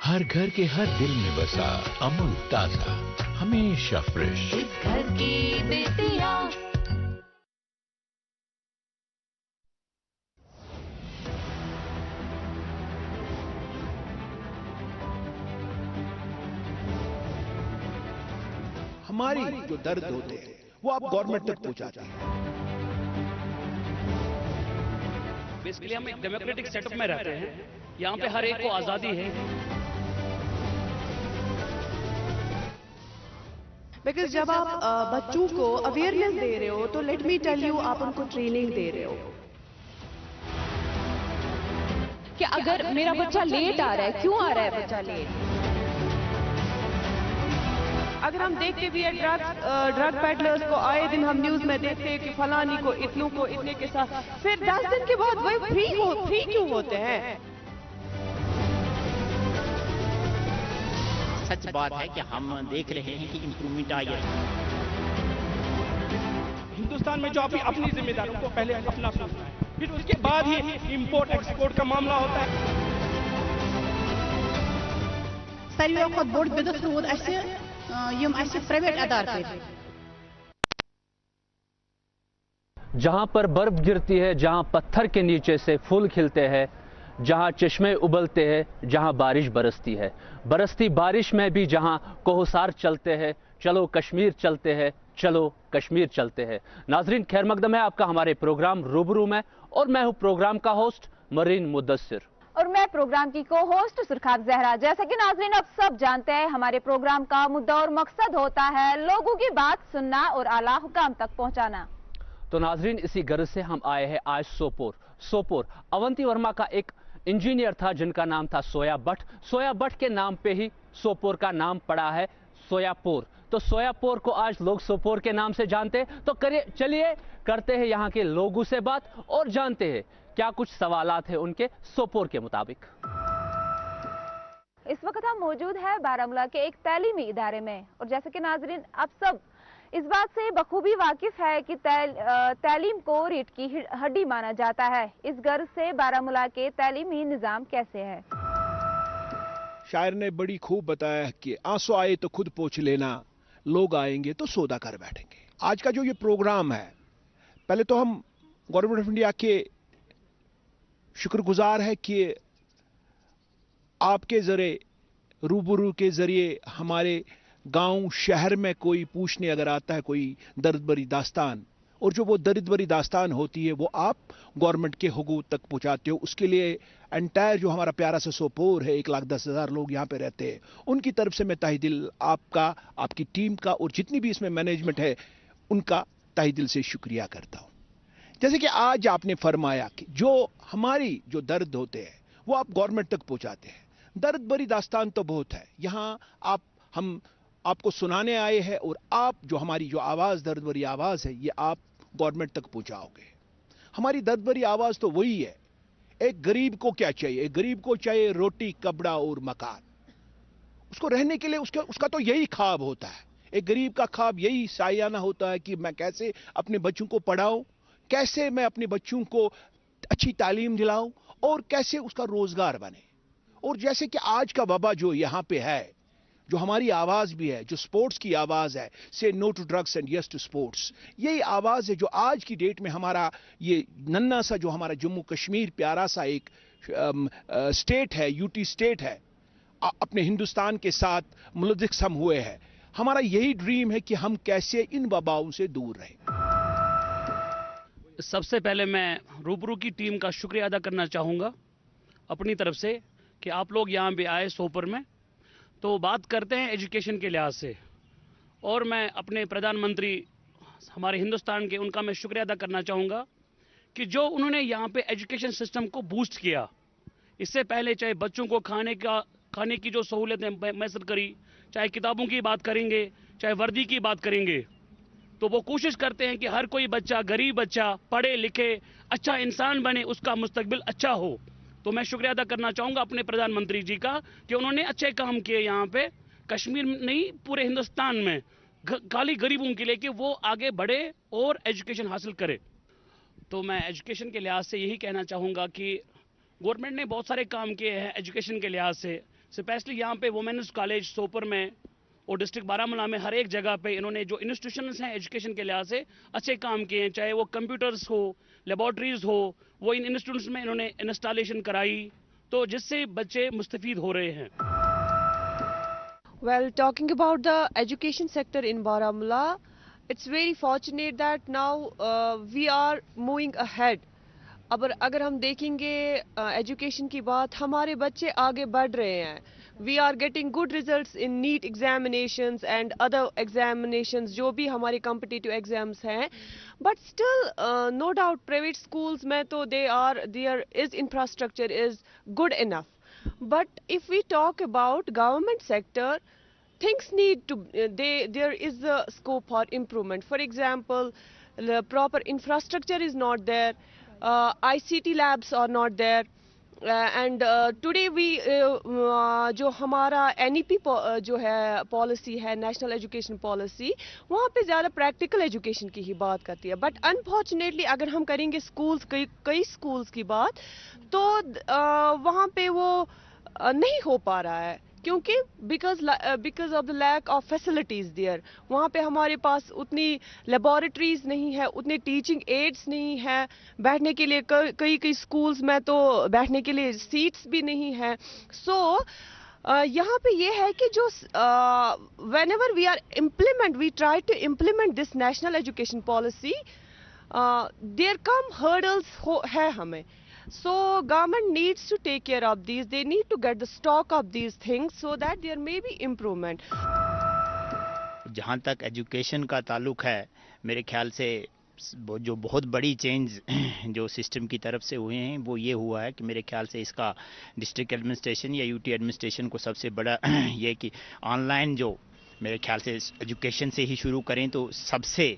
हर घर के हर दिल में बसा अमूल ताजा, हमेशा फ्रेश। इस घर की बेटियां। हमारी जो दर्द होते हैं वो आप गवर्नमेंट तक पहुंचाते हैं। बेसिकली हम एक डेमोक्रेटिक सेटअप में रहते हैं, यहाँ पे हर एक को आजादी है। बिकॉज जब आप बच्चों को अवेयरनेस दे रहे हो तो लेट मी टेल यू, आप उनको ट्रेनिंग दे रहे हो कि अगर मेरा बच्चा लेट आ रहा है, क्यों आ रहा है बच्चा लेट। अगर हम देखते भी है ड्रग पेडलर्स को आए दिन हम न्यूज में देखते हैं कि फलानी को इतनों को इतने के साथ, फिर 10 दिन के बाद वही फ्री क्यों होते हैं। सच बात है कि हम देख रहे हैं कि इम्प्रूवमेंट आई है। हिंदुस्तान में जो अपनी जिम्मेदारियों को पहले अपना सोचना है, फिर उसके बाद ही इंपोर्ट एक्सपोर्ट का मामला होता है। सारी वक्त बोर्ड बिदत रोड ऐसे यम ऐसे प्राइवेट अदारे जहां पर बर्फ गिरती है, जहां पत्थर के नीचे से फूल खिलते हैं, जहां चश्मे उबलते हैं, जहां बारिश बरसती है, बरसती बारिश में भी जहां कोहसार चलते हैं, चलो कश्मीर चलते हैं, चलो कश्मीर चलते हैं। नाजरीन, खैर मकदम है आपका हमारे प्रोग्राम रूबरू में, और मैं हूं प्रोग्राम का होस्ट मरीन मुदस्सिर, और मैं प्रोग्राम की को होस्ट सुरखाब जहरा। जैसा कि नाजरीन अब सब जानते हैं, हमारे प्रोग्राम का मुद्दा और मकसद होता है लोगों की बात सुनना और आला हुकाम तक पहुंचाना। तो नाजरीन, इसी गर्ज से हम आए हैं आज सोपोर। अवंती वर्मा का एक इंजीनियर था जिनका नाम था सोया भट्ट। सोया भट्ट के नाम पे ही सोपोर का नाम पड़ा है सोयापुर। तो सोयापुर को आज लोग सोपोर के नाम से जानते हैं। तो चलिए करते हैं यहाँ के लोगों से बात और जानते हैं क्या कुछ सवालात हैं उनके सोपोर के मुताबिक। इस वक्त हम मौजूद है बारामूला के एक तालीमी इदारे में, और जैसे कि नाजरीन आप सब इस बात से बखूबी वाकिफ है कि तालीम को रीढ़ की हड्डी माना जाता है। इस गर्ज से बारामूला के तालीमी निजाम कैसे है। शायर ने बड़ी खूब बताया कि आंसू आए तो खुद पोंछ लेना, लोग आएंगे तो सौदा कर बैठेंगे। आज का जो ये प्रोग्राम है, पहले तो हम गवर्नमेंट ऑफ इंडिया के शुक्रगुजार है कि आपके जरिए रूबरू के जरिए हमारे गांव शहर में कोई पूछने अगर आता है कोई दर्द भरी दास्तान, और जो वो दर्द भरी दास्तान होती है वो आप गवर्नमेंट के हुकूक तक पहुंचाते हो। उसके लिए एंटायर जो हमारा प्यारा सा सोपोर है, 1,10,000 लोग यहाँ पे रहते हैं, उनकी तरफ से मैं तहे दिल आपका, आपकी टीम का और जितनी भी इसमें मैनेजमेंट है उनका तहे दिल से शुक्रिया करता हूँ। जैसे कि आज आपने फरमाया कि जो हमारी जो दर्द होते हैं वो आप गवर्नमेंट तक पहुंचाते हैं। दर्द भरी दास्तान तो बहुत है, यहाँ हम आपको सुनाने आए हैं, और आप जो हमारी जो आवाज़ दर्द भरी आवाज़ है ये आप गवर्नमेंट तक पहुंचाओगे। हमारी दर्द भरी आवाज़ तो वही है, एक गरीब को क्या चाहिए, एक गरीब को चाहिए रोटी, कपड़ा और मकान। उसको रहने के लिए उसका तो यही ख्वाब होता है। एक गरीब का ख्वाब यही सायाना होता है कि मैं कैसे अपने बच्चों को पढ़ाऊं, कैसे मैं अपने बच्चों को अच्छी तालीम दिलाऊं, और कैसे उसका रोजगार बने। और जैसे कि आज का वबा जो यहाँ पे है, जो हमारी आवाज भी है, जो स्पोर्ट्स की आवाज है, say no to drugs and yes to sports, यही आवाज है जो आज की डेट में हमारा ये नन्ना सा जो हमारा जम्मू कश्मीर प्यारा सा एक स्टेट है, यूटी स्टेट है, अपने हिंदुस्तान के साथ मुल्ज़िम हम हुए हैं। हमारा यही ड्रीम है कि हम कैसे इन वबाओं से दूर रहें। सबसे पहले मैं रूबरू की टीम का शुक्रिया अदा करना चाहूँगा अपनी तरफ से कि आप लोग यहाँ पे आए सोपोर में। तो बात करते हैं एजुकेशन के लिहाज से, और मैं अपने प्रधानमंत्री हमारे हिंदुस्तान के उनका मैं शुक्रिया अदा करना चाहूँगा कि जो उन्होंने यहाँ पे एजुकेशन सिस्टम को बूस्ट किया। इससे पहले चाहे बच्चों को खाने की जो सहूलतें मैसर करी, चाहे किताबों की बात करेंगे, चाहे वर्दी की बात करेंगे, तो वो कोशिश करते हैं कि हर कोई बच्चा, गरीब बच्चा पढ़े लिखे अच्छा इंसान बने, उसका मुस्तकबिल अच्छा हो। तो मैं शुक्रिया अदा करना चाहूँगा अपने प्रधानमंत्री जी का कि उन्होंने अच्छे काम किए यहाँ पे, कश्मीर नहीं पूरे हिंदुस्तान में, खाली गरीबों के लिए कि वो आगे बढ़े और एजुकेशन हासिल करे। तो मैं एजुकेशन के लिहाज से यही कहना चाहूँगा कि गवर्नमेंट ने बहुत सारे काम किए हैं एजुकेशन के लिहाज से। स्पेशली यहाँ पे वुमेन्स कॉलेज सोपर में और डिस्ट्रिक्ट बारामूला में हर एक जगह पे इन्होंने जो इंस्टीट्यूशंस हैं एजुकेशन के लिहाज से अच्छे काम किए हैं, चाहे वो कंप्यूटर्स हो, लेबॉर्ट्रीज हो, वो इन इंस्टीट्यूट्स में इन्होंने इंस्टॉलेशन कराई, तो जिससे बच्चे मुस्तफीद हो रहे हैं. Well, talking about the education sector in Baramulla, it's very fortunate that now we are moving ahead. अगर हम देखेंगे एजुकेशन की बात, हमारे बच्चे आगे बढ़ रहे हैं. We are getting good results in NEET examinations and other examinations जो भी हमारे competitive exams हैं. But still, no doubt, private schools में तो there is infrastructure is good enough. But if we talk about government sector, things need to, there is a scope for improvement. For example, the proper infrastructure is not there, ICT labs are not there, and today we जो हमारा NEP जो है policy है, national education policy, वहाँ पे ज़्यादा practical education की ही बात करती है. But unfortunately अगर हम करेंगे schools, कई schools की बात, तो वहाँ पे वो नहीं हो पा रहा है, क्योंकि because of the lack of facilities there. वहाँ पे हमारे पास उतनी laboratories नहीं है, उतने teaching aids नहीं है, बैठने के लिए कई schools में तो बैठने के लिए seats भी नहीं है. So यहाँ पे ये है कि जो whenever we try to implement this national education policy, there come hurdles है हमें. So government needs to take care of these. They need to get the stock of these things so that there may be improvement. जहाँ तक education का ताल्लुक है, मेरे ख्याल से जो बहुत बड़ी चेंज जो सिस्टम की तरफ से हुए हैं वो ये हुआ है कि मेरे ख्याल से इसका डिस्ट्रिक्ट एडमिनिस्ट्रेशन या यूटी एडमिनिस्ट्रेशन को सबसे बड़ा ये कि ऑनलाइन जो मेरे ख्याल से एजुकेशन से ही शुरू करें तो सबसे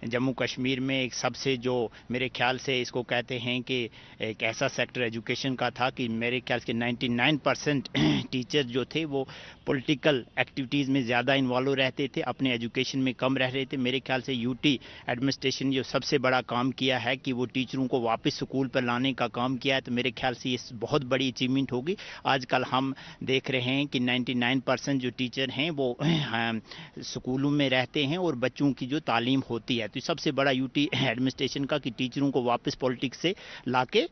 जम्मू कश्मीर में एक सबसे जो मेरे ख्याल से इसको कहते हैं कि एक ऐसा सेक्टर एजुकेशन का था कि मेरे ख्याल से 99% टीचर जो थे वो पॉलिटिकल एक्टिविटीज़ में ज़्यादा इन्वॉल्व रहते थे, अपने एजुकेशन में कम रह रहे थे. मेरे ख्याल से यूटी एडमिनिस्ट्रेशन जो सबसे बड़ा काम किया है कि वो टीचरों को वापस स्कूल पर लाने का काम किया है, तो मेरे ख्याल से ये बहुत बड़ी अचीवमेंट होगी. आजकल हम देख रहे हैं कि 99% जो टीचर हैं वो स्कूलों में रहते हैं और बच्चों की जो तालीम होती है, तो सबसे बड़ा यूटी एडमिनिस्ट्रेशन का कि टीचरों को वापस पॉलिटिक्स से लाके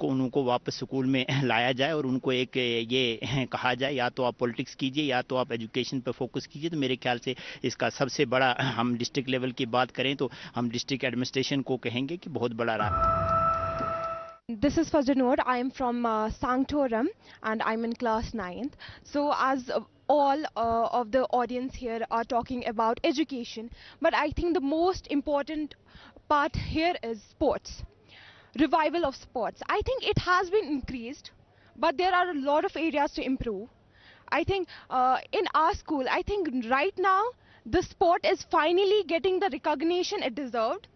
उनको वापस स्कूल में लाया जाए और उनको एक ये कहा जाए या तो आप पॉलिटिक्स कीजिए या तो आप एजुकेशन पर फोकस कीजिए. तो मेरे ख्याल से इसका सबसे बड़ा, हम डिस्ट्रिक्ट लेवल की बात करें तो हम डिस्ट्रिक्ट एडमिनिस्ट्रेशन को कहेंगे कि बहुत बड़ा रहा. This is Fazil Noor. I am from Sangtoram and I'm in class 9th. So as all of the audience here are talking about education, but I think the most important part here is sports. Revival of sports. I think it has been increased, but there are a lot of areas to improve. I think in our school, I think right now the sport is finally getting the recognition it deserved.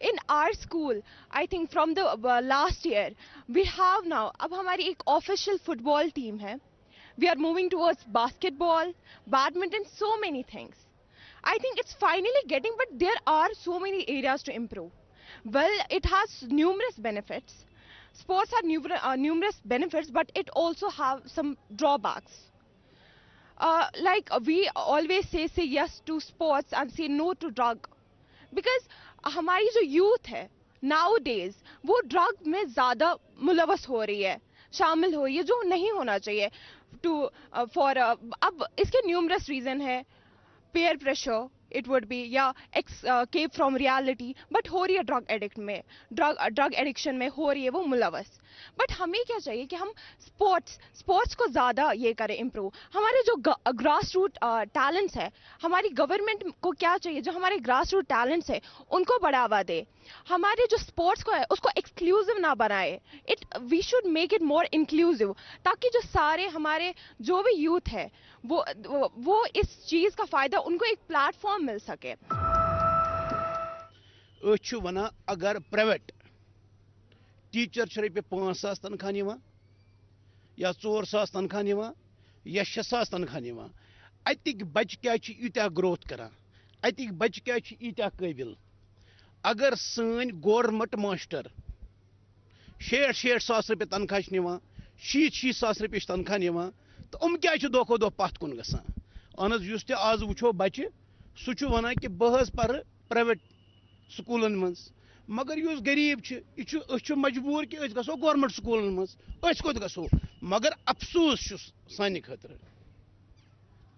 In our school, I think from the last year, we have now, अब हमारी एक official football team है. We are moving towards basketball, badminton, so many things. I think it's finally getting, but there are so many areas to improve. Well, it has numerous benefits. Sports have numerous benefits, but it also have some drawbacks. Like we always say yes to sports and say no to drug. Because हमारी जो youth है nowadays वो drug में ज़्यादा मुलवस हो रही है, शामिल हो रही है, जो नहीं होना चाहिए. अब इसके numerous reason है, peer pressure it would be, या escape from reality, but हो रही है drug addict में, drug addiction में हो रही है वो मुलवस. बट हमें क्या चाहिए कि हम स्पोर्ट्स को ज़्यादा ये करें इम्प्रूव. हमारे जो ग्रास रूट टैलेंट्स है, हमारी गवर्नमेंट को क्या चाहिए, जो हमारे ग्रास रूट टैलेंट्स है उनको बढ़ावा दे. हमारे जो स्पोर्ट्स को है उसको एक्सक्लूसिव ना बनाए. We should make it more inclusive, ताकि जो सारे हमारे जो भी यूथ है वो इस चीज़ का फ़ायदा उनको एक प्लेटफॉर्म मिल सके. वना अगर प्राइवेट टीचर रपे 5,000 तनख्वाह निवान या 4,000 तनख्वाह निवान या 6,000 तनख्वाह निवान, अतिक बच्चे क्या यूत्या ग्रोथ करान, अतिक बच्चे क्या यूत्या काबिल. अगर सन गवर्नमेंट मास्टर 60,000 रुपये तनख्वाह निवान, 60 ساس رۄپیہِ تنخواہ نِوان تہٕ کیٛاہ چھِ دۄہ کھۄتہٕ دۄہ پتھ کُن گژھان. اہن حظ یُس تہِ آز وٕچھو بچہِ سُہ چھُ وَنان کہِ بہٕ حظ پَرٕ پرٛایویٹ سکوٗلن منٛز مگر یُس غریٖب چھِ أسۍ چھِ مجبوٗر کہِ أسۍ گژھو گورمنٹ سکوٗلن منٛز. أسۍ کوٚت گژھو مگر افسوٗس چھُ سانہِ خٲطرٕ.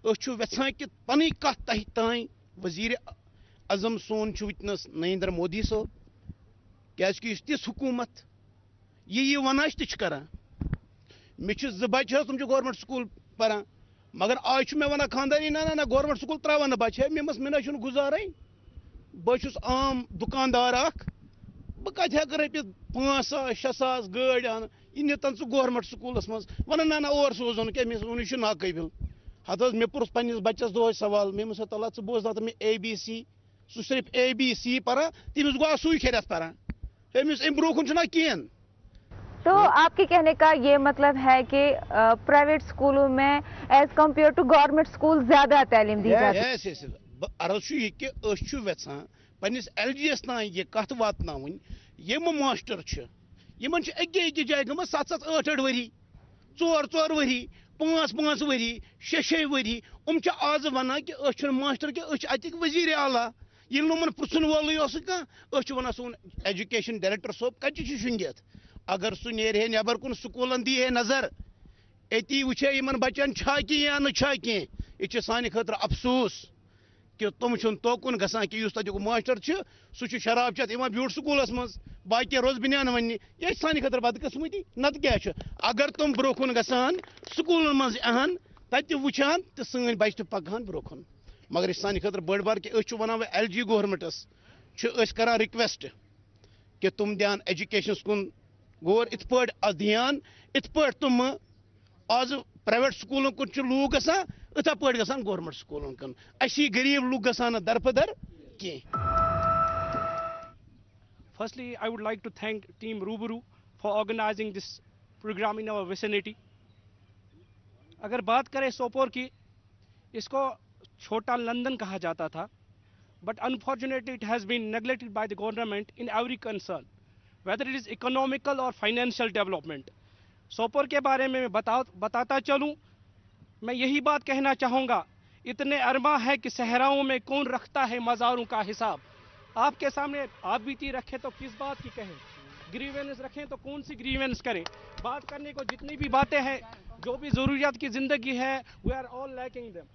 أسۍ چھُ یژھان کہِ پنٕنۍ کتھ تۄہہِ تانۍ وزیٖرِ اعظم سون چھُ وٕنکٮ۪نس نریندر مودی صٲب کیٛازِ کہِ یہِ چھِ تِژھ حکوٗمت یہِ وَنان چھِ تہِ چھِ کران. مےٚ چھِ 2 بچہٕ حظ تِم چھِ گورمنٹ سکوٗل پران مگر آز چھُ مےٚ وَنان خاندٲنی نہ گورمنٹ سکوٗل ترٛاوان نہٕ بچہٕ مےٚ نہ چھُنہٕ گُزارٕے. بہٕ چھُس عام دُکاندار اکھ بہٕ کتہِ ہٮ۪کہٕ رۄپیہِ 5 ساس 6 ساس گٲڑۍ اَنہٕ یہِ نِتن ژٕ گورمنٹ سکوٗلس منٛز وَنان نہ اور سوزُن کیٛاہ مےٚ یہِ چھُ ناقٲبِل. ہتہٕ حظ مےٚ پوٚرُس پنٛنِس بچس دۄہے سوال مےٚ ووٚنمس تعالیٰ ژٕ بوز دَپان مےٚ ABC سُہ صرف ABC پران تٔمِس گوٚو سُے کھٮ۪رٮ۪تھ پران أمِس اَمہِ برونٛہہ کُن چھُنہ کِہیٖنۍ. تو آپ کے کہنے کا یہ مطلب ہے کہ پرائیویٹ اسکولوں میں as compare to government school زیادہ تعلیم دی جاتی ہے. عرض چھُ یہِ کہِ أسۍ چھُ یژھان پنٛنِس LG یس تانۍ یہِ کتھ واتناوٕنۍ یِم ماسٹر چھِ یِمن چھِ أکی جایہِ گٔمٕژ 7 8 ؤری 4 ؤری 5 ؤری 6 ؤری چھِ آز وَنان کہِ أسۍ چھِنہٕ ماسٹر کہِ أسۍ چھِ اَتِکۍ وزیٖرِ اعلیٰ ییٚلہِ نہٕ یِمن پرٛژھُن وولٕے اوسُکھ کانٛہہ. أسۍ چھِ وَنان سون ایجوکیشن ڈایریکٹر صٲب کَتہِ چھُ شۄنٛگِتھ اگر سُہ نیرِ ہے نٮ۪بر کُن سکوٗلن دی ہے نظر أتی وٕچھِ ہے یِمن بچن چھا کینٛہہ یا نہٕ چھا کینٛہہ. یہِ چھِ سانہِ خٲطرٕ افسوٗس کہِ تِم چھِنہٕ توکُن گژھان کہِ یُس تَتیُک ماسٹر چھُ سُہ چھُ شراب چٮ۪تھ یِوان بیوٗٹھ سکوٗلس منٛز باقٕے روز بنیان وَننہِ یہِ چھِ سانہِ خٲطرٕ بدقٕسمتی. نتہٕ کیٛاہ چھُ اگر تِم برونٛہہ کُن گژھان سکوٗلن منٛز یِہن تَتہِ تہِ وٕچھان تہٕ سٲنۍ بچہِ تہِ پکہن برونٛہہ کُن. مگر یہِ چھِ سانہِ خٲطرٕ بٔڑ بار کہِ أسۍ چھِ وَنان وۄنۍ LG گورمنٹس چھِ أسۍ کران رِکویسٹ کہِ تِم دِہن ایجوکیشنس کُن غور یِتھ پٲٹھۍ دھیان یِتھ پٲٹھۍ تِم آز پرٛایویٹ سکوٗلن کُن چھِ لوٗکھ گژھان یِتھے پٲٹھۍ گژھن گورمنٹ سکوٗلن کُن. اَسی غریٖب لوٗکھ گژھان نہٕ دربدر کینٛہہ. Firstly, I would like to thank Team Ruburu for organizing this program in our vicinity. اگر بات کریں سوپور کی اس کو چھوٹا لندن کہا جاتا تھا but unfortunately it has been neglected by the government in every concern whether it is economical or financial development. Sopore کے بارے میں بتاتا چلوں میں یہی بات کہنا چاہوں گا اتنے ارما ہے کہ صحراؤں میں کون رکھتا ہے مزاروں کا حساب. آپ کے سامنے آپ بیتی رکھیں تو کس بات کی کہیں گریونس رکھیں تو کون سی گریونس کریں. بات کرنے کو جتنی بھی باتیں ہیں جو بھی ضروریات کی زندگی ہے we are all lacking them.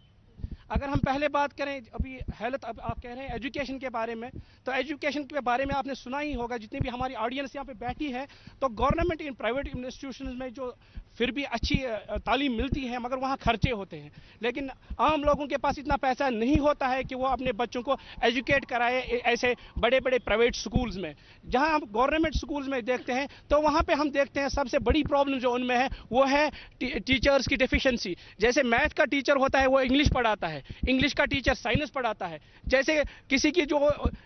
اگر ہم پہلے بات کریں ابھی ہیلتھ اب آپ کہہ رہے ہیں ایجوکیشن کے بارے میں تو ایجوکیشن کے بارے میں آپ نے سنا ہی ہوگا جتنی بھی ہماری آڈینس یہاں پہ بیٹھی ہے تو گورنمنٹ ان پرائیویٹ انسٹیٹیوشنز میں جو پھر بھی اچھی تعلیم ملتی ہے مگر وہاں خرچے ہوتے ہیں لیکن عام لوگوں کے پاس اتنا پیسہ نہیں ہوتا ہے کہ وہ اپنے بچوں کو ایجوکیٹ کرائے ایسے بڑے بڑے پرائیویٹ سکولز میں. جہاں ہم گورنمنٹ سکولز میں دیکھتے ہیں تو وہاں پہ ہم دیکھتے ہیں سب سے بڑی پرابلم جو ان میں ہے وہ ہے ٹیچرز کی ڈیفیشنسی. جیسے میتھ کا ٹیچر ہوتا ہے وہ انگلش پڑھاتا ہے انگلش کا ٹیچر سائنس پڑھاتا ہے. جیسے کسی کی جو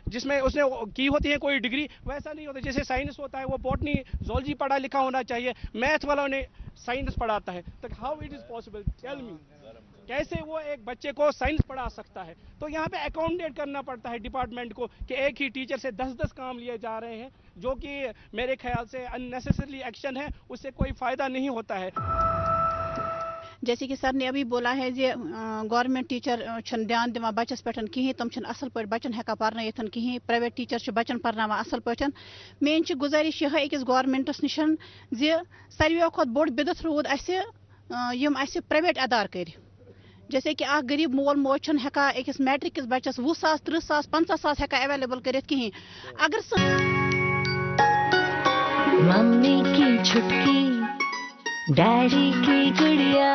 جس میں اس نے کی ہوتی ہے کوئی ڈگری ویسا نہیں ہوتا. جیسے سائنس ہوتا ہے وہ بوٹنی زولوجی پڑھا لکھا ہونا چاہیے میتھ والوں نے سائنس پڑھاتا ہے. تو how it is possible tell me کیسے وہ ایک بچے کو سائنس پڑھا سکتا ہے. تو یہاں پہ اکاؤنٹیٹ کرنا پڑتا ہے ڈپارٹمنٹ کو کہ ایک ہی ٹیچر سے 10 کام لیے جا رہے ہیں جو کہ میرے خیال سے اننیسیسریلی ایکشن ہے اس سے کوئی فائدہ نہیں ہوتا ہے. جیسے کہ سر نے ابھی بولا ہے کہ گورنمنٹ ٹیچر دھیان دِوان بچس پہ کہیں تم اصل پہ بچن ہیکان پرنائت کہیں پرائیویٹ ٹیچر بچن پرناوان اصل پہ. مین گزارش یہ أکس گورنمنٹس نشن زِ ساروی کھۄتہٕ بوٚڑ بدت روٗد اَسہِ پرائیویٹ ادارٕ کٔرۍ. جیسے کہ اخ غریب مول موج ہیکان أکس میٹرک کس بچس 20 ساس 30 ساس 50 ساس ہیکان اویلیبل کرت کہیں. اگر मम्मी की छुटकी डैडी की गुड़िया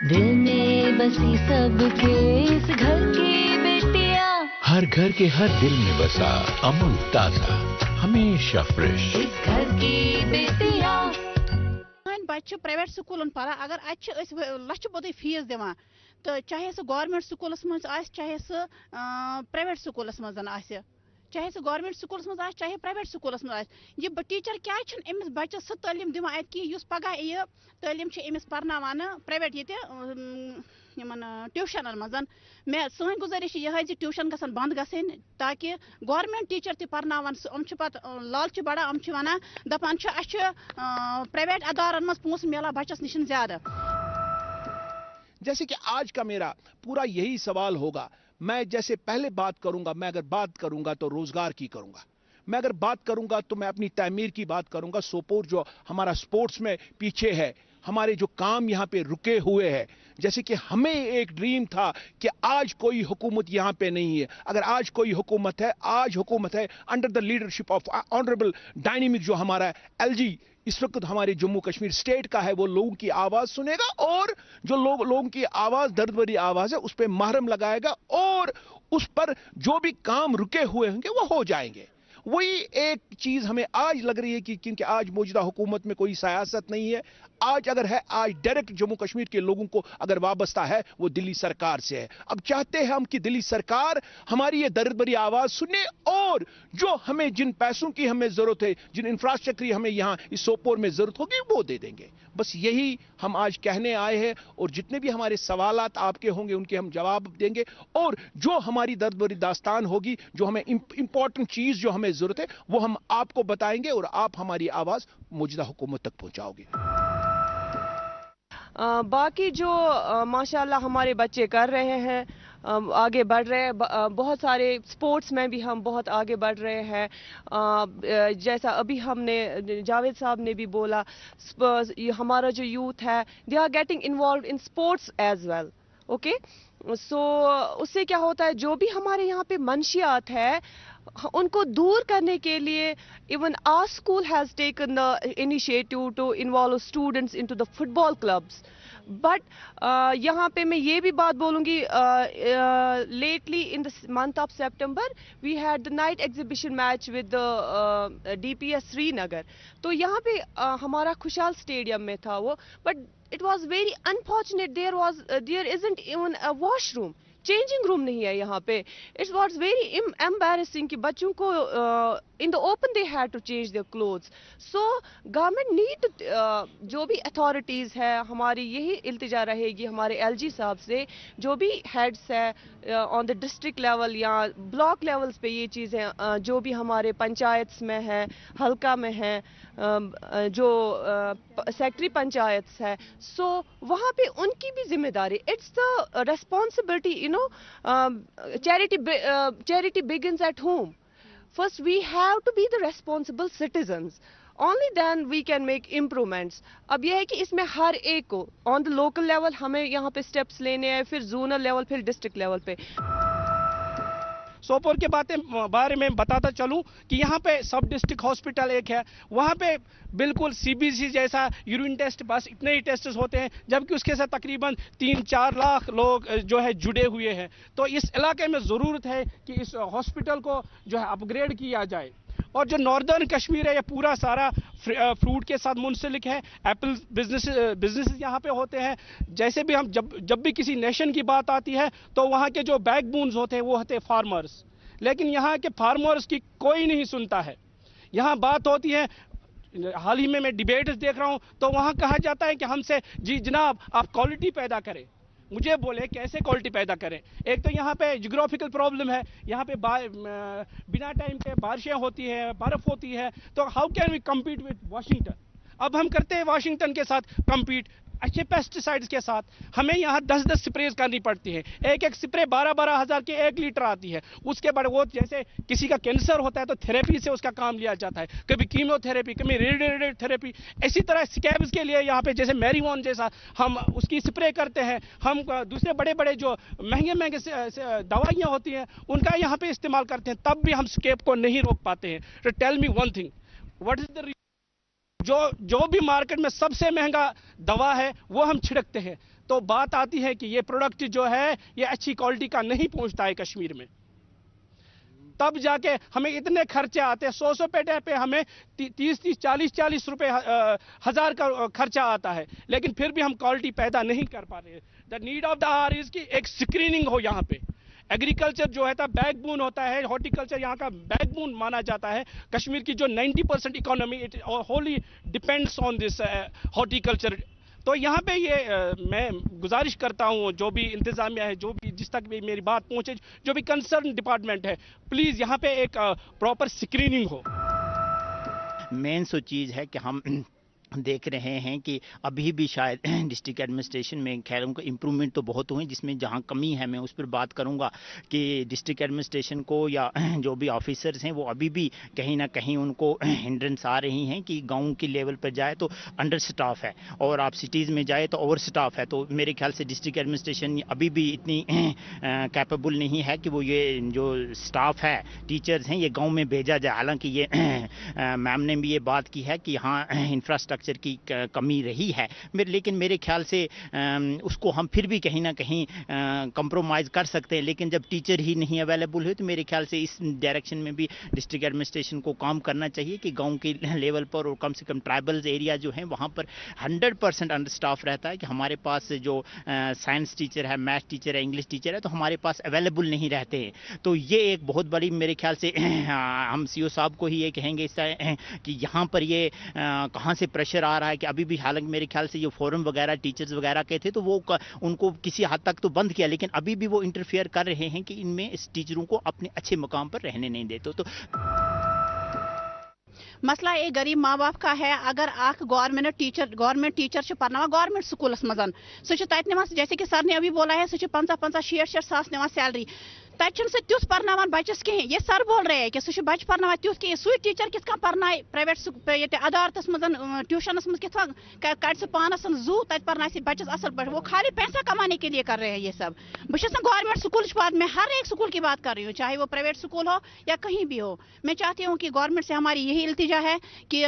दिल में बसी सबके इस घर की बेटिया हर घर के हर दिल में बसा अमूल ताजा हमेशा फ्रेश इस घर की बेटिया. बच्चे प्राइवेट स्कूलन पढ़ा अगर लक्ष बदे फीस दिवान तो चाहे सह गवर्नमेंट स्कूलस मज चाहे सह प्राइवेट स्कूलस मज चाहे सह गवर्नमेंट स्कूलस मज आए चाहे प्राइवेट स्कूलस मज आए यह टीचर क्या अमिस बच्चस सह तालीम दिवान अत कि पगह यह तालीम अमिस पर्नावान प्राइवेट ये ट्यूशन मज मे सन गुजारिश यह ट्यूशन गसन बंद गसन ताकि गवर्नमेंट टीचर तह पर्नावान पे लालच बड़ा वन दपान प्राइवेट अदारन मज पोस मिलान बच्चस निश ज्यादा। जैसे कि आज का मेरा पूरा यही सवाल होगा, मैं जैसे पहले बात करूंगा, मैं अगर बात करूंगा तो रोजगार की करूंगा, मैं अगर बात करूंगा तो मैं अपनी तामीर की बात करूंगा। सोपोर जो हमारा स्पोर्ट्स में पीछे है, हमारे जो काम यहां पे रुके हुए हैं, जैसे कि हमें एक ड्रीम था कि आज कोई हुकूमत यहां पे नहीं है, अगर आज कोई हुकूमत है, आज हुकूमत है under the leadership of honourable dynamic जो हमारा एलजी इस वक्त हमारे जम्मू कश्मीर स्टेट का है, वो लोगों की आवाज सुनेगा और जो लोगों की आवाज दर्द भरी आवाज है उस पर महरम लगाएगा और उस पर जो भी काम रुके हुए होंगे वो हो जाएंगे। वही एक चीज हमें आज लग रही है कि क्योंकि आज मौजूदा हुकूमत में कोई सियासत नहीं है, आज अगर है, आज डायरेक्ट जम्मू कश्मीर के लोगों को अगर वाबस्ता है वो दिल्ली सरकार से है। अब चाहते हैं हम कि दिल्ली सरकार हमारी ये दर्द भरी आवाज सुने और जो हमें जिन पैसों की हमें जरूरत है, जिन इंफ्रास्ट्रक्चर की हमें यहाँ इस सोपोर में जरूरत होगी वो दे देंगे। बस यही हम आज कहने आए हैं और जितने भी हमारे सवालात आपके होंगे उनके हम जवाब देंगे और जो हमारी दर्द भरी दास्तान होगी, जो हमें इंपॉर्टेंट चीज जो हमें जरूरत है वो हम आपको बताएंगे और आप हमारी आवाज मौजूदा हुकूमत तक पहुंचाओगे। बाकी जो माशाल्लाह हमारे बच्चे कर रहे हैं, आगे बढ़ रहे हैं, बहुत सारे स्पोर्ट्स में भी हम बहुत आगे बढ़ रहे हैं। जैसा अभी हमने जावेद साहब ने भी बोला, हमारा जो यूथ है they are getting involve in sports as well. Okay, so उससे क्या होता है, जो भी हमारे यहाँ पे मंशियात है उनको दूर करने के लिए even our school has taken the initiative to involve students into the football clubs. But यहाँ पे मैं ये भी बात बोलूँगी, lately in the month of September we had the night exhibition match with DPS Srinagar. तो यहाँ पे हमारा खुशहाल स्टेडियम में था वो, but it was very unfortunate there isn't even a washroom, changing room नहीं है यहाँ पे। इट वॉज वेरी एम्बेरसिंग कि बच्चों को in the open they had to change their clothes. So government need, जो भी अथॉरिटीज़ है, हमारी यही इल्तिजा रहेगी हमारे LG साहब से, जो भी हेड्स है ऑन द डिस्ट्रिक्ट लेवल या ब्लॉक लेवल्स पे ये चीज़ें जो भी हमारे पंचायत्स में है, हल्का में है, जो सेक्रेटरी पंचायत्स है, सो वहाँ पे उनकी भी जिम्मेदारी, it's the responsibility, charity begins at home. First we have to be the responsible citizens, only then we can make improvements. अब यह है कि इसमें हर एक को on the local level हमें यहाँ पे steps लेने हैं, फिर zonal level, फिर district level पे। सोपोर के बारे में बताता चलूं कि यहाँ पे सब डिस्ट्रिक्ट हॉस्पिटल एक है, वहाँ पे बिल्कुल CBC जैसा यूरिन टेस्ट, बस इतने ही टेस्ट होते हैं, जबकि उसके साथ तकरीबन 3-4 लाख लोग जो है जुड़े हुए हैं। तो इस इलाके में ज़रूरत है कि इस हॉस्पिटल को जो है अपग्रेड किया जाए। और जो नॉर्दर्न कश्मीर है ये पूरा सारा फ्रूट के साथ मुंसलिक है, एप्पल बिजनेस यहाँ पे होते हैं। जैसे भी हम जब भी किसी नेशन की बात आती है तो वहाँ के जो बैकबोन्स होते हैं वो होते हैं फार्मर्स, लेकिन यहाँ के फार्मर्स की कोई नहीं सुनता है। यहाँ बात होती है, हाल ही में मैं डिबेट्स देख रहा हूँ तो वहाँ कहा जाता है कि हमसे जी जनाब आप क्वालिटी पैदा करें। मुझे बोले कैसे क्वालिटी पैदा करें? एक तो यहाँ पे जियोग्राफिकल प्रॉब्लम है, यहाँ पे बिना टाइम पे बारिशें होती है, बर्फ होती है, तो how can we compete with Washington? अब हम करते हैं वाशिंगटन के साथ कम्पीट अच्छे पेस्टिसाइड्स के साथ। हमें यहाँ 10-10 स्प्रेज करनी पड़ती है, एक स्प्रे 12-12 हज़ार की 1 लीटर आती है। उसके बाद वो जैसे किसी का कैंसर होता है तो थेरेपी से उसका काम लिया जाता है, कभी कीमोथेरेपी, कभी रेडियोथेरेपी। इसी तरह स्कैब्स के लिए यहाँ पे जैसे मैरीवॉन जैसा हम उसकी स्प्रे करते हैं। हम दूसरे बड़े बड़े जो महंगे दवाइयाँ होती हैं उनका यहाँ पे इस्तेमाल करते हैं, तब भी हम स्कैब को नहीं रोक पाते हैं। तो tell me one thing, what is the जो भी मार्केट में सबसे महंगा दवा है वो हम छिड़कते हैं, तो बात आती है कि ये प्रोडक्ट जो है ये अच्छी क्वालिटी का नहीं पहुंचता है कश्मीर में। तब जाके हमें इतने खर्चे आते हैं, 100 पेटे पे हमें 30-30, 40-40 रुपए हजार का खर्चा आता है, लेकिन फिर भी हम क्वालिटी पैदा नहीं कर पा रहे। The need of the our is कि एक स्क्रीनिंग हो यहाँ पे, एग्रीकल्चर जो है बैकबोन होता है, हॉर्टिकल्चर यहाँ का बैकबोन माना जाता है। कश्मीर की जो 90% economy it Holi depends on this horticulture. तो यहाँ पे ये मैं गुजारिश करता हूँ जो भी इंतजामिया है, जो भी जिस तक भी मेरी बात पहुँचे, जो भी कंसर्न डिपार्टमेंट है, प्लीज़ यहाँ पे एक प्रॉपर स्क्रीनिंग हो। मेन सो चीज़ है कि हम देख रहे हैं कि अभी भी शायद डिस्ट्रिक्ट एडमिनिस्ट्रेशन में खैर उनको इम्प्रूवमेंट तो बहुत हुए, जिसमें जहां कमी है मैं उस पर बात करूंगा कि डिस्ट्रिक्ट एडमिनिस्ट्रेशन को या जो भी ऑफिसर्स हैं वो अभी भी कहीं ना कहीं उनको हिंड्रेंस आ रही हैं कि गांव की लेवल पर जाए तो अंडर स्टाफ है और आप सिटीज़ में जाए तो ओवर स्टाफ है। तो मेरे ख्याल से डिस्ट्रिक्ट एडमिनिस्ट्रेशन अभी भी इतनी कैपेबल नहीं है कि वो ये जो स्टाफ है, टीचर्स हैं, ये गाँव में भेजा जाए। हालाँकि ये मैम ने भी ये बात की है कि हाँ इंफ्रास्ट्रक्चर की कमी रही है, लेकिन मेरे ख्याल से उसको हम फिर भी कहीं ना कहीं कंप्रोमाइज़ कर सकते हैं। लेकिन जब टीचर ही नहीं अवेलेबल है तो मेरे ख्याल से इस डायरेक्शन में भी डिस्ट्रिक्ट एडमिनिस्ट्रेशन को काम करना चाहिए कि गांव के लेवल पर और कम से कम ट्राइबल्स एरिया जो हैं वहाँ पर 100% अंडर स्टाफ रहता है कि हमारे पास जो साइंस टीचर है, मैथ टीचर है, इंग्लिश टीचर है तो हमारे पास अवेलेबल नहीं रहते हैं। तो ये एक बहुत बड़ी मेरे ख्याल से हम सीओ साहब को ही ये कहेंगे कि यहाँ पर ये कहाँ से प्रेशर आ रहा है कि अभी भी, हालांकि मेरे ख्याल से जो फोरम वगैरह टीचर्स वगैरह के थे तो वो उनको किसी हद तक तो बंद किया, लेकिन अभी भी वो इंटरफेयर कर रहे हैं कि इनमें इस टीचरों को अपने अच्छे मुकाम पर रहने नहीं देते। तो मसला एक गरीब माँ बाप का है। अगर आख गवर्नमेंट टीचर पढ़ना गवर्नमेंट स्कूलस मजन सह जैसे कि सर ने अभी बोला है सह 50-50-60 सास निवान सैलरी तक तुथ पर्न बचस कहें। ये सर बोल रहे हैं कि सह बच पर्न तुथ कहें। सू टीचर कित पर्न प्राइवेट अदालत मज ट्यूशनस मज कित कट सह पानस जू तत पर्न बचस असल पे। वो खाली पैसा कमाने के लिए कर रहे हैं ये सब। बस गवर्नमेंट स्कूल की बात, मैं हर एक स्कूल की बात कर रही हूँ, चाहे वो प्राइवेट स्कूल हो या कहीं भी हो। मैं चाहती हूँ कि गवर्नमेंट से हमारी यही इल्तिजा है कि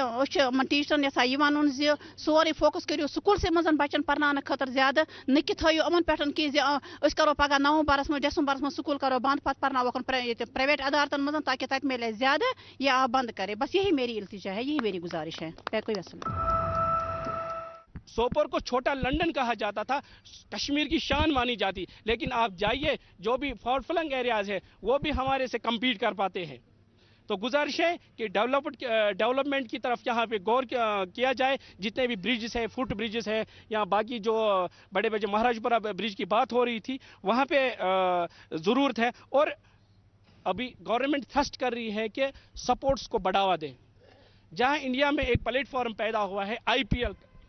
टीचरन यसा यह वन सोरे फोकस करो स्कूल से मज बचन पर्न खतर ज्यादा, न कि थो अमन पे कि करो पगह नवंबरस में दिसंबरस में स्कूल करो बंद, पत पर्न प्राइवेट अदालतन मज ताकि तक मिले ज्यादा या आप बंद करे। बस यही मेरी इल्तिजा है, यही मेरी गुजारिश है। सोपोर को छोटा लंदन कहा जाता था, कश्मीर की शान मानी जाती, लेकिन आप जाइए जो भी फॉरफ्लंग एरियाज है वो भी हमारे से compete कर पाते हैं। तो गुजारिश है कि डेवलपमेंट की तरफ यहाँ पे गौर किया जाए। जितने भी ब्रिजेस है, फुट ब्रिजेस है या बाकी जो बड़े बड़े महाराजपुरा ब्रिज की बात हो रही थी वहाँ पे ज़रूरत है। और अभी गवर्नमेंट थ्रस्ट कर रही है कि सपोर्ट्स को बढ़ावा दें। जहाँ इंडिया में एक प्लेटफॉर्म पैदा हुआ है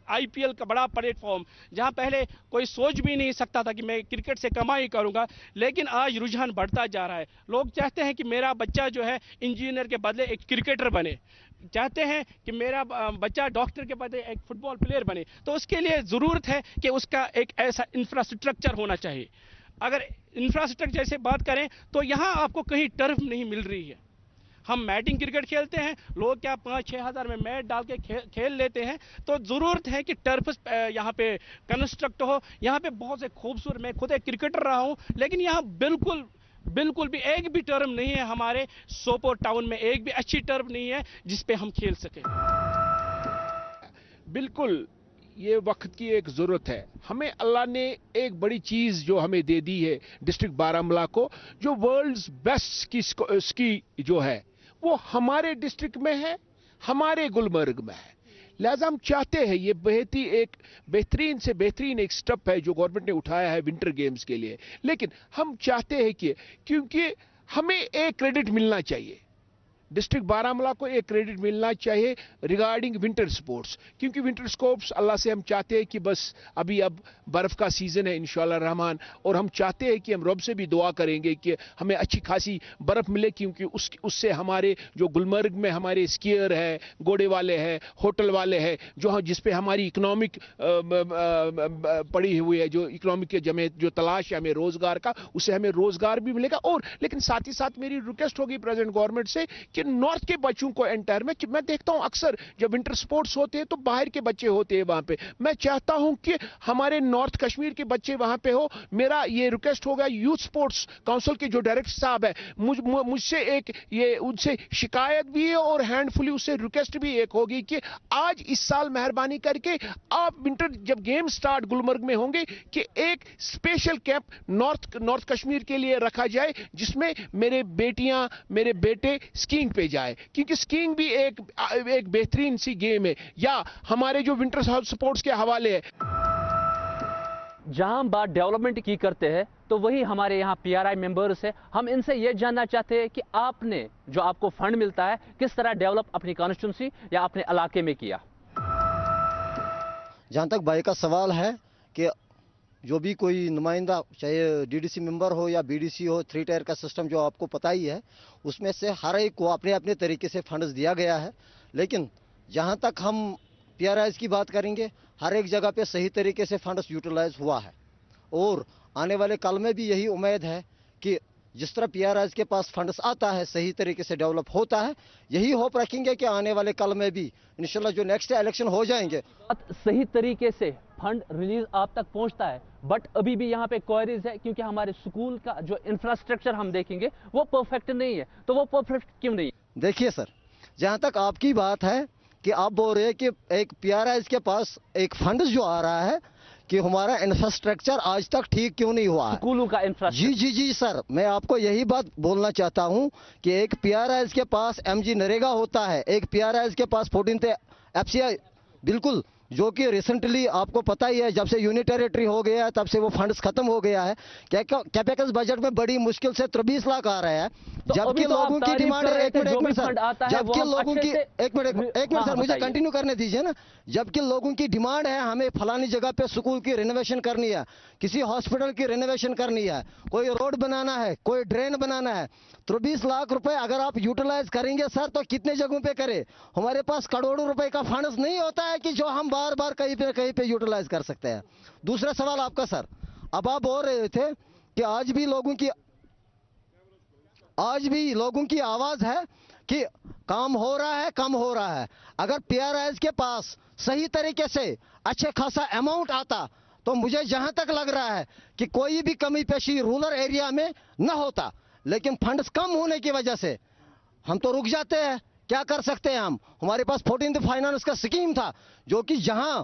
आईपीएल का बड़ा प्लेटफॉर्म, जहां पहले कोई सोच भी नहीं सकता था कि मैं क्रिकेट से कमाई करूंगा, लेकिन आज रुझान बढ़ता जा रहा है। लोग चाहते हैं कि मेरा बच्चा जो है इंजीनियर के बदले एक क्रिकेटर बने, चाहते हैं कि मेरा बच्चा डॉक्टर के बदले एक फुटबॉल प्लेयर बने। तो उसके लिए ज़रूरत है कि उसका एक ऐसा इंफ्रास्ट्रक्चर होना चाहिए। अगर इंफ्रास्ट्रक्चर से बात करें तो यहाँ आपको कहीं टर्फ नहीं मिल रही है। हम मैटिंग क्रिकेट खेलते हैं, लोग क्या 5-6 हज़ार में मैट डाल के खेल लेते हैं। तो ज़रूरत है कि टर्फ यहाँ पे कंस्ट्रक्ट हो। यहाँ पे बहुत से खूबसूरत, मैं खुद एक क्रिकेटर रहा हूँ, लेकिन यहाँ बिल्कुल भी एक भी टर्फ नहीं है। हमारे सोपोर टाउन में एक भी अच्छी टर्फ नहीं है जिस पे हम खेल सकें। बिल्कुल ये वक्त की एक ज़रूरत है। हमें अल्लाह ने एक बड़ी चीज़ जो हमें दे दी है डिस्ट्रिक्ट बारामूला को, जो वर्ल्ड्स बेस्ट स्की जो है वो हमारे डिस्ट्रिक्ट में है, हमारे गुलमर्ग में है। लिहाजा हम चाहते हैं, ये एक बेहतरीन से बेहतरीन एक स्टेप है जो गवर्नमेंट ने उठाया है विंटर गेम्स के लिए। लेकिन हम चाहते हैं कि क्योंकि हमें एक क्रेडिट मिलना चाहिए, डिस्ट्रिक्ट बारामूला को एक क्रेडिट मिलना चाहिए रिगार्डिंग विंटर स्पोर्ट्स, क्योंकि विंटर स्पोर्ट्स अल्लाह से हम चाहते हैं कि बस अब बर्फ़ का सीज़न है इंशाअल्लाह रहमान, और हम चाहते हैं कि हम रब से भी दुआ करेंगे कि हमें अच्छी खासी बर्फ़ मिले, क्योंकि उससे हमारे जो गुलमर्ग में हमारे स्कीयर है, घोड़े वाले हैं, होटल वाले हैं, जिस पे हमारी इकनॉमिक पड़ी हुई है, जो इकनॉमिक के जो तलाश है हमें रोज़गार का, उससे हमें रोज़गार भी मिलेगा। और लेकिन साथ ही साथ मेरी रिक्वेस्ट होगी प्रेजेंट गवर्नमेंट से कि कि नॉर्थ के बच्चों को एंटायर मैं देखता हूं अक्सर जब विंटर स्पोर्ट्स होते हैं तो बाहर के बच्चे होते हैं वहां पे। मैं चाहता हूं कि हमारे नॉर्थ कश्मीर के बच्चे वहां पे हो। मेरा ये रिक्वेस्ट होगा यूथ स्पोर्ट्स काउंसिल के जो डायरेक्टर साहब है, मुझसे एक ये उनसे शिकायत भी है और हैंडफुली उससे रिक्वेस्ट भी एक होगी कि आज इस साल मेहरबानी करके आप विंटर जब गेम स्टार्ट गुलमर्ग में होंगे कि एक स्पेशल कैंप नॉर्थ कश्मीर के लिए रखा जाए जिसमें मेरे बेटियां मेरे बेटे स्कीइंग पे जाए, क्योंकि स्कीइंग भी एक बेहतरीन सी गेम है। या हमारे जो विंटर स्पोर्ट्स के हवाले है, जहां हम बात डेवलपमेंट की करते हैं तो वही हमारे यहाँ PRI मेंबर्स है। हम इनसे ये जानना चाहते हैं कि आपने जो आपको फंड मिलता है किस तरह डेवलप अपनी कॉन्स्टिट्यूंसी या अपने इलाके में किया। जहां तक भाई का सवाल है कि जो भी कोई नुमाइंदा चाहे DDC मेंबर हो या BDC हो, 3 टायर का सिस्टम जो आपको पता ही है, उसमें से हर एक को अपने अपने तरीके से फंड्स दिया गया है। लेकिन जहां तक हम PRIs की बात करेंगे, हर एक जगह पे सही तरीके से फंड्स यूटिलाइज हुआ है और आने वाले कल में भी यही उम्मीद है कि जिस तरह PRIs के पास फंड्स आता है सही तरीके से डेवलप होता है। यही होप रखेंगे कि आने वाले कल में भी इंशाल्लाह जो नेक्स्ट इलेक्शन हो जाएंगे सही तरीके से फंड रिलीज आप तक पहुंचता है। बट अभी भी यहाँ पे क्वेरीज है क्योंकि हमारे स्कूल का जो इंफ्रास्ट्रक्चर हम देखेंगे वो परफेक्ट नहीं है। तो वो परफेक्ट क्यों नहीं? देखिए सर, जहां तक आपकी बात है कि आप बोल रहे हैं कि एक PRIs के पास एक फंड जो आ रहा है कि हमारा इंफ्रास्ट्रक्चर आज तक ठीक क्यों नहीं हुआ है, स्कूलों का इंफ्रास्ट्रक्चर। जी सर, मैं आपको यही बात बोलना चाहता हूं कि एक PRIs के पास MG नरेगा होता है, एक PRIs के पास 14th FCI, बिल्कुल, जो कि रिसेंटली आपको पता ही है जब से यूनिट टेरिटरी हो गया है तब से वो फंड्स खत्म हो गया है। कैपेक्स बजट में बड़ी मुश्किल से 23 लाख आ रहा है, जबकि लोगों की डिमांड है एक मिनट सर, जबकि लोगों की एक मिनट सर मुझे कंटिन्यू करने दीजिए ना। जबकि लोगों की डिमांड है हमें फलानी जगह पे स्कूल की रिनोवेशन करनी है, किसी हॉस्पिटल की रिनोवेशन करनी है, कोई रोड बनाना है, कोई ड्रेन बनाना है। 23 लाख रुपए अगर आप यूटिलाइज करेंगे सर तो कितने जगहों पे करें? हमारे पास करोड़ों रुपए का फंड्स नहीं होता है कि जो हम बार बार कहीं पे यूटिलाइज कर सकते हैं। दूसरा सवाल आपका सर, अब आप बोल रहे थे कि आज भी लोगों की आवाज है कि काम हो रहा है, कम हो रहा है। अगर PRIs के पास सही तरीके से अच्छे खासा अमाउंट आता तो मुझे जहां तक लग रहा है कि कोई भी कमी पेशी रूरल एरिया में न होता। लेकिन फंड्स कम होने की वजह से हम तो रुक जाते हैं। क्या कर सकते हैं हम? हमारे पास 14th फाइनेंस का स्कीम था जो कि जहां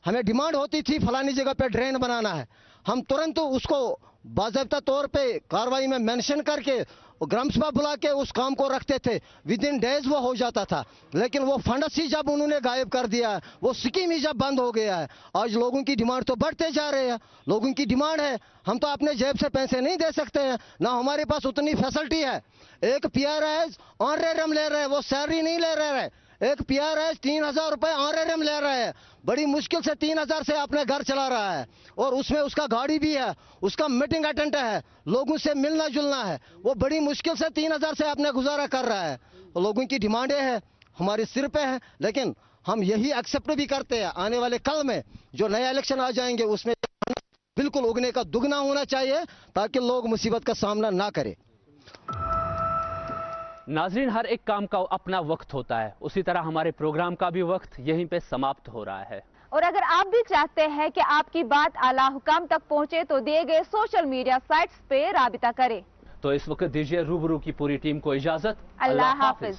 हमें डिमांड होती थी फलानी जगह पे ड्रेन बनाना है, हम तुरंत उसको बाज़ाब्ता तौर पे कार्रवाई में मेंशन करके ग्राम सभा बुला के उस काम को रखते थे, विद इन डेज वो हो जाता था। लेकिन वो फंड्स ही जब उन्होंने गायब कर दिया है, वो स्कीम ही जब बंद हो गया है, आज लोगों की डिमांड तो बढ़ते जा रहे हैं। लोगों की डिमांड है, हम तो अपने जेब से पैसे नहीं दे सकते हैं, ना हमारे पास उतनी फैसिलिटी है। एक PRIs ऑनरेरियम ले रहे हैं, वो सैलरी नहीं ले रहे हैं। एक PRIs 3000 रुपए ऑनरेरियम ले रहा है, बड़ी मुश्किल से 3000 से अपने घर चला रहा है, और उसमें उसका गाड़ी भी है, उसका मीटिंग अटेंड है, लोगों से मिलना जुलना है, वो बड़ी मुश्किल से 3000 से अपने गुजारा कर रहा है। तो लोगों की डिमांडें हैं, हमारे सिर पे है, लेकिन हम यही एक्सेप्ट भी करते हैं आने वाले कल में जो नया इलेक्शन आ जाएंगे उसमें बिल्कुल उगने का दुगना होना चाहिए ताकि लोग मुसीबत का सामना ना करें। नाजरीन, हर एक काम का अपना वक्त होता है, उसी तरह हमारे प्रोग्राम का भी वक्त यहीं पे समाप्त हो रहा है। और अगर आप भी चाहते हैं कि आपकी बात आला हुकाम तक पहुंचे तो दिए गए सोशल मीडिया साइट्स पे राबिता करें। तो इस वक्त दीजिए रूबरू की पूरी टीम को इजाजत। अल्लाह हाफिज।